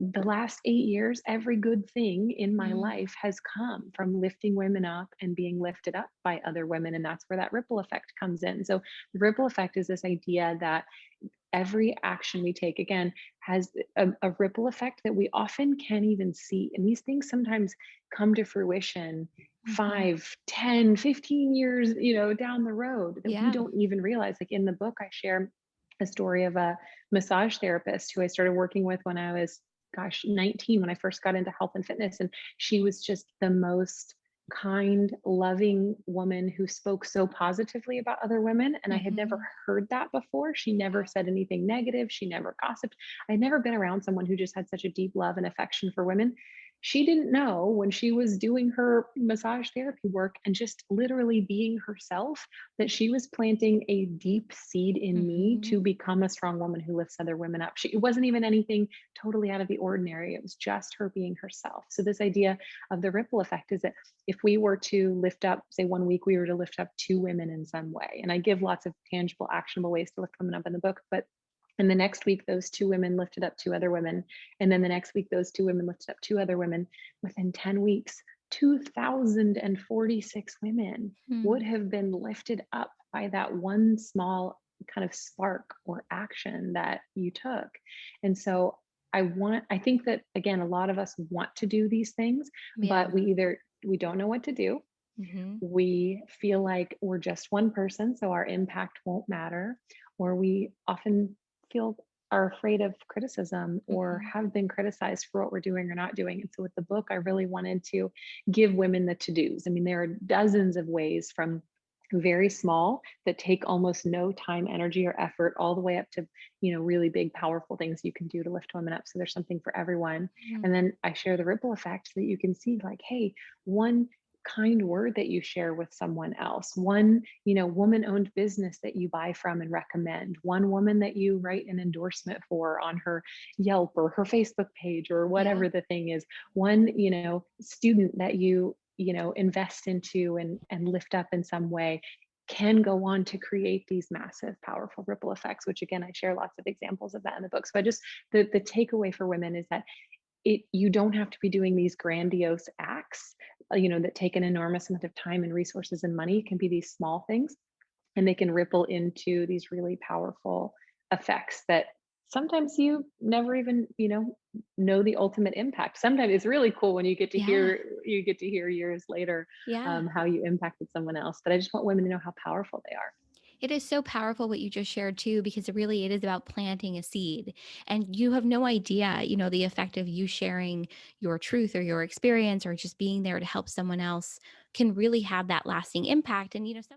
the last 8 years, every good thing in my Mm, life has come from lifting women up and being lifted up by other women. And that's where that ripple effect comes in. So, the ripple effect is this idea that every action we take, again, has a ripple effect that we often can't even see. And these things sometimes come to fruition mhm. 5, 10, 15 years, down the road that we Yeah. don't even realize. Like in the book, I share a story of a massage therapist who I started working with when I was, gosh, 19, when I first got into health and fitness. And she was just the most kind, loving woman who spoke so positively about other women. And I had never Mhm. heard that before. She never Wow. said anything negative. She never gossiped. I'd never been around someone who just had such a deep love and affection for women. She didn't know when she was doing her massage therapy work and just literally being herself that she was planting a deep seed in me Mhm. to become a strong woman who lifts other women up. It wasn't even anything totally out of the ordinary. It was just her being herself. So, this idea of the ripple effect is that if we were to lift up, say one week, we were to lift up two women in some way, and I give lots of tangible, actionable ways to lift women up in the book, but and the next week, those two women lifted up two other women. And then the next week, those two women lifted up two other women. Within 10 weeks, 2,046 women would Hmm. have been lifted up by that one small kind of spark or action that you took. And so I think that, again, a lot of us want to do these things, but Yeah. we don't know what to do. Mhm. We feel like we're just one person, so our impact won't matter, or we often feel are afraid of criticism or Mhm. have been criticized for what we're doing or not doing. And so with the book, I really wanted to give women the to-dos. I mean, there are dozens of ways from very small that take almost no time, energy, or effort, all the way up to, really big, powerful things you can do to lift women up. So there's something for everyone. And Mm. then I share the ripple effect so that you can see, like, hey, one kind word that you share with someone else, one, woman owned business that you buy from and recommend, one woman that you write an endorsement for on her Yelp or her Facebook page or Yeah. whatever the thing is, one, student that you invest into and lift up in some way, can go on to create these massive powerful ripple effects, which, again, I share lots of examples of that in the book. So I just the takeaway for women is that you don't have to be doing these grandiose acts, that take an enormous amount of time and resources and money. It can be these small things, and they can ripple into these really powerful effects that sometimes you never even, know the ultimate impact. Sometimes it's really cool when Yeah. you get to hear years later, Yeah. how you impacted someone else. But I just want women to know how powerful they are. It is so powerful what you just shared too, because really it is about planting a seed. And you have no idea, the effect of you sharing your truth or your experience or just being there to help someone else can really have that lasting impact. And, some